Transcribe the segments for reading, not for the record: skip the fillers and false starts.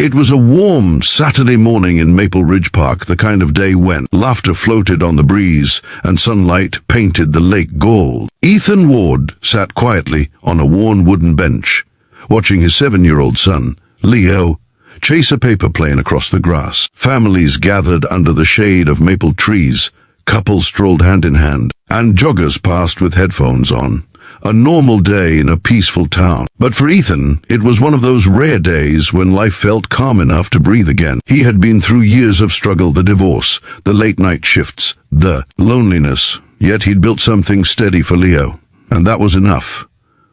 It was a warm Saturday morning in Maple Ridge Park, the kind of day when laughter floated on the breeze and sunlight painted the lake gold. Ethan Ward sat quietly on a worn wooden bench, watching his 7-year-old son, Leo, chase a paper plane across the grass. Families gathered under the shade of maple trees, couples strolled hand in hand, and joggers passed with headphones on. A normal day in a peaceful town. But for Ethan, it was one of those rare days when life felt calm enough to breathe again. He had been through years of struggle, the divorce, the late-night shifts, the loneliness, yet he'd built something steady for Leo, and that was enough.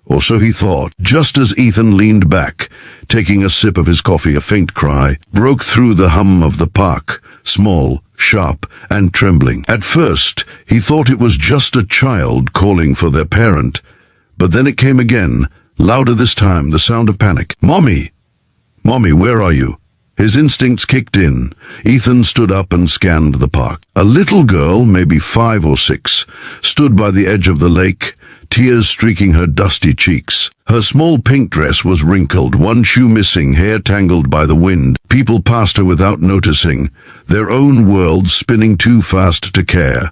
Or so he thought. Just as Ethan leaned back, taking a sip of his coffee, a faint cry broke through the hum of the park, small, sharp, and trembling. At first, he thought it was just a child calling for their parent, but then it came again, louder this time, the sound of panic. "Mommy! Mommy, where are you?" His instincts kicked in. Ethan stood up and scanned the park. A little girl, maybe 5 or 6, stood by the edge of the lake, tears streaking her dusty cheeks. Her small pink dress was wrinkled, one shoe missing, hair tangled by the wind. People passed her without noticing, their own world spinning too fast to care.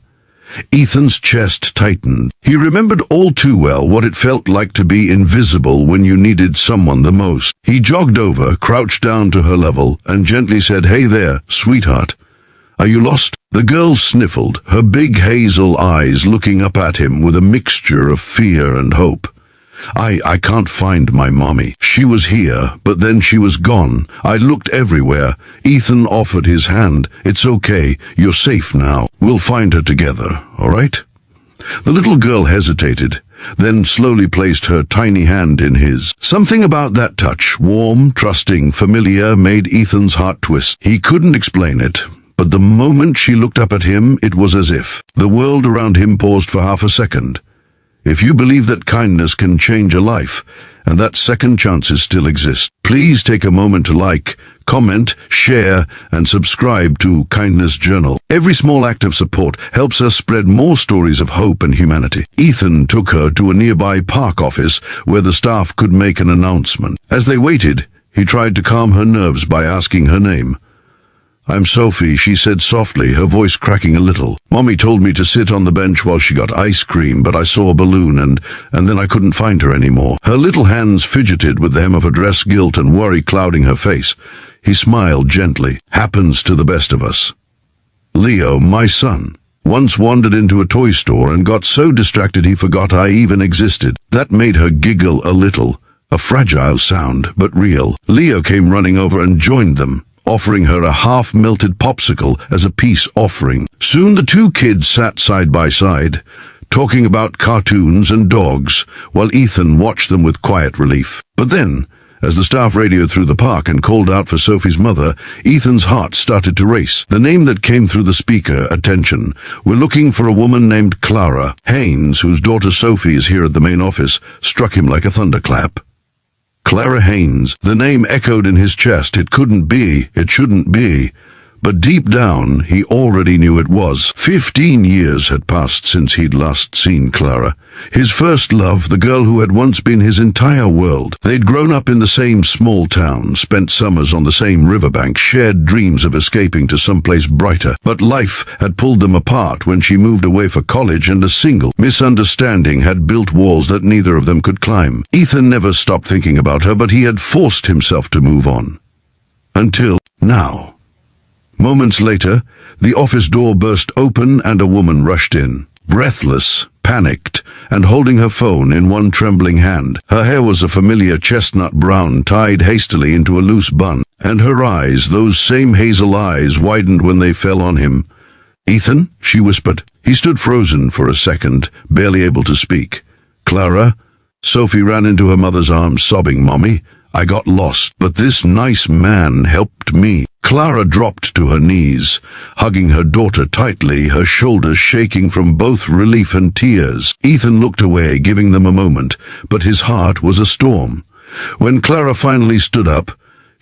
Ethan's chest tightened. He remembered all too well what it felt like to be invisible when you needed someone the most. He jogged over, crouched down to her level, and gently said, "Hey there, sweetheart. Are you lost?" The girl sniffled, her big hazel eyes looking up at him with a mixture of fear and hope. I can't find my mommy. She was here, but then she was gone. I looked everywhere." Ethan offered his hand. "It's okay. You're safe now. We'll find her together, all right?" The little girl hesitated, then slowly placed her tiny hand in his. Something about that touch, warm, trusting, familiar, made Ethan's heart twist. He couldn't explain it, but the moment she looked up at him, it was as if the world around him paused for half a second. If you believe that kindness can change a life, and that second chances still exist, please take a moment to like, comment, share, and subscribe to Kindness Journal. Every small act of support helps us spread more stories of hope and humanity. Ethan took her to a nearby park office where the staff could make an announcement. As they waited, he tried to calm her nerves by asking her name. "I'm Sophie," she said softly, her voice cracking a little. "Mommy told me to sit on the bench while she got ice cream, but I saw a balloon and then I couldn't find her anymore." Her little hands fidgeted with the hem of her dress, guilt and worry clouding her face. He smiled gently. "Happens to the best of us. Leo, my son, once wandered into a toy store and got so distracted he forgot I even existed." That made her giggle a little, a fragile sound, but real. Leo came running over and joined them, offering her a half-melted popsicle as a peace offering. Soon the two kids sat side by side, talking about cartoons and dogs, while Ethan watched them with quiet relief. But then, as the staff radioed through the park and called out for Sophie's mother, Ethan's heart started to race. The name that came through the speaker, "Attention, we're looking for a woman named Clara Haynes, whose daughter Sophie is here at the main office," struck him like a thunderclap. Clara Haynes. The name echoed in his chest. It couldn't be. It shouldn't be. But deep down, he already knew it was. 15 years had passed since he'd last seen Clara. His first love, the girl who had once been his entire world. They'd grown up in the same small town, spent summers on the same riverbank, shared dreams of escaping to someplace brighter. But life had pulled them apart when she moved away for college, and a single misunderstanding had built walls that neither of them could climb. Ethan never stopped thinking about her, but he had forced himself to move on. Until now. Moments later, the office door burst open and a woman rushed in. Breathless, panicked, and holding her phone in one trembling hand. Her hair was a familiar chestnut brown, tied hastily into a loose bun, and her eyes, those same hazel eyes, widened when they fell on him. "Ethan?" she whispered. He stood frozen for a second, barely able to speak. "Clara?" Sophie ran into her mother's arms, sobbing, "Mommy, I got lost, but this nice man helped me." Clara dropped to her knees, hugging her daughter tightly, her shoulders shaking from both relief and tears. Ethan looked away, giving them a moment, but his heart was a storm. When Clara finally stood up,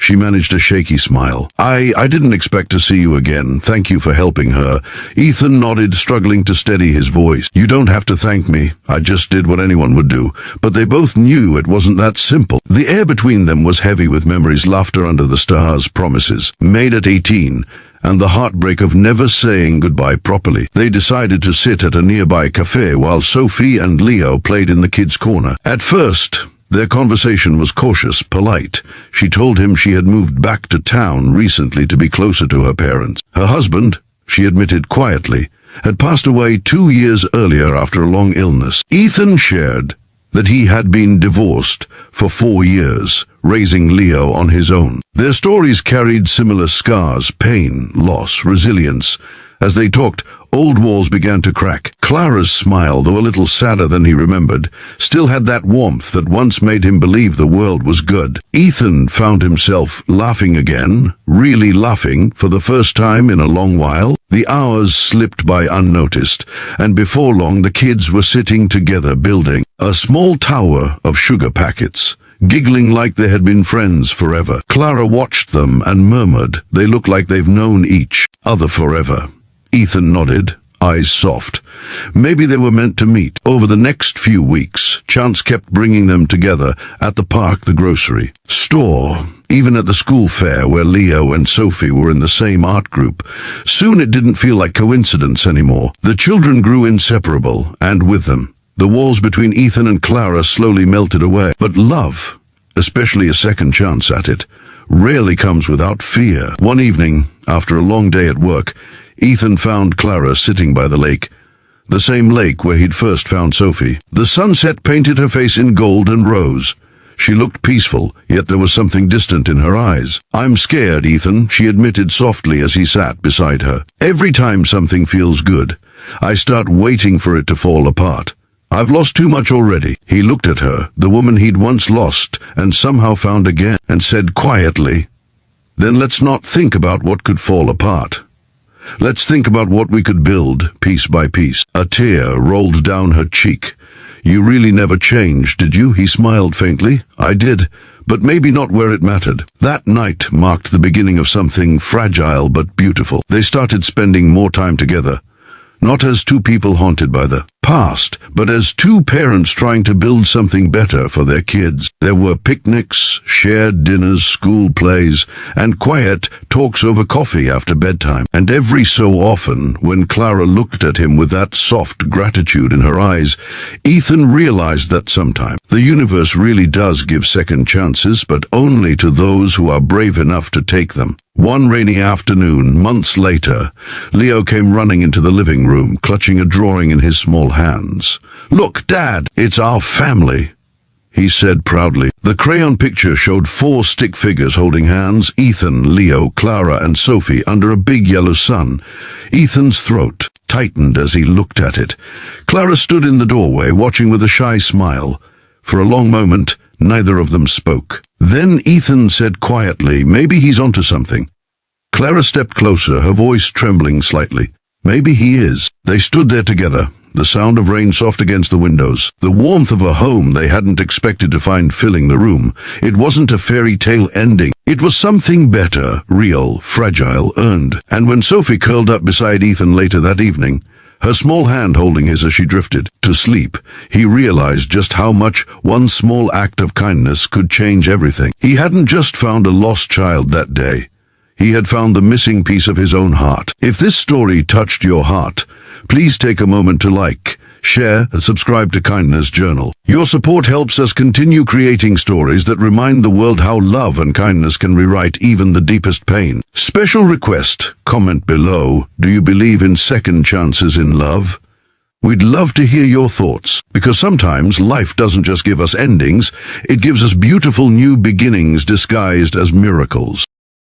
She managed a shaky smile. I didn't expect to see you again. Thank you for helping her. Ethan nodded, struggling to steady his voice. You don't have to thank me. I just did what anyone would do. But they both knew it wasn't that simple. The air between them was heavy with memories, laughter under the stars, promises made at 18, and the heartbreak of never saying goodbye properly. They decided to sit at a nearby cafe while Sophie and Leo played in the kids' corner. At first, their conversation was cautious, polite. She told him she had moved back to town recently to be closer to her parents. Her husband, she admitted quietly, had passed away 2 years earlier after a long illness. Ethan shared that he had been divorced for 4 years, raising Leo on his own. Their stories carried similar scars, pain, loss, resilience. As they talked, old walls began to crack. Clara's smile, though a little sadder than he remembered, still had that warmth that once made him believe the world was good. Ethan found himself laughing again, really laughing, for the first time in a long while. The hours slipped by unnoticed, and before long the kids were sitting together building a small tower of sugar packets, giggling like they had been friends forever. Clara watched them and murmured, they look like they've known each other forever. Ethan nodded, eyes soft. Maybe they were meant to meet. Over the next few weeks, chance kept bringing them together at the park, the grocery store, even at the school fair where Leo and Sophie were in the same art group. Soon it didn't feel like coincidence anymore. The children grew inseparable, and with them, the walls between Ethan and Clara slowly melted away. But love, especially a second chance at it, rarely comes without fear. One evening, after a long day at work, Ethan found Clara sitting by the lake, the same lake where he'd first found Sophie. The sunset painted her face in gold and rose. She looked peaceful, yet there was something distant in her eyes. I'm scared, Ethan, she admitted softly as he sat beside her. Every time something feels good, I start waiting for it to fall apart. I've lost too much already. He looked at her, the woman he'd once lost and somehow found again, and said quietly, then let's not think about what could fall apart. Let's think about what we could build, piece by piece. A tear rolled down her cheek. You really never changed, did you? He smiled faintly. I did, but maybe not where it mattered. That night marked the beginning of something fragile but beautiful. They started spending more time together, not as two people haunted by the past, but as two parents trying to build something better for their kids. There were picnics, shared dinners, school plays, and quiet talks over coffee after bedtime. And every so often, when Clara looked at him with that soft gratitude in her eyes, Ethan realized that sometimes the universe really does give second chances, but only to those who are brave enough to take them. One rainy afternoon, months later, Leo came running into the living room, clutching a drawing in his small hands. Look, Dad, it's our family, he said proudly. The crayon picture showed 4 stick figures holding hands, Ethan, Leo, Clara, and Sophie, under a big yellow sun. Ethan's throat tightened as he looked at it. Clara stood in the doorway, watching with a shy smile. For a long moment, neither of them spoke. Then Ethan said quietly, maybe he's onto something. Clara stepped closer, her voice trembling slightly. Maybe he is. They stood there together, the sound of rain soft against the windows, the warmth of a home they hadn't expected to find filling the room. It wasn't a fairy tale ending. It was something better, real, fragile, earned. And when Sophie curled up beside Ethan later that evening, her small hand holding his as she drifted to sleep, he realized just how much one small act of kindness could change everything. He hadn't just found a lost child that day. He had found the missing piece of his own heart. If this story touched your heart, please take a moment to like, share, and subscribe to Kindness Journal. Your support helps us continue creating stories that remind the world how love and kindness can rewrite even the deepest pain. Special request, comment below, do you believe in second chances in love? We'd love to hear your thoughts, because sometimes life doesn't just give us endings, it gives us beautiful new beginnings disguised as miracles.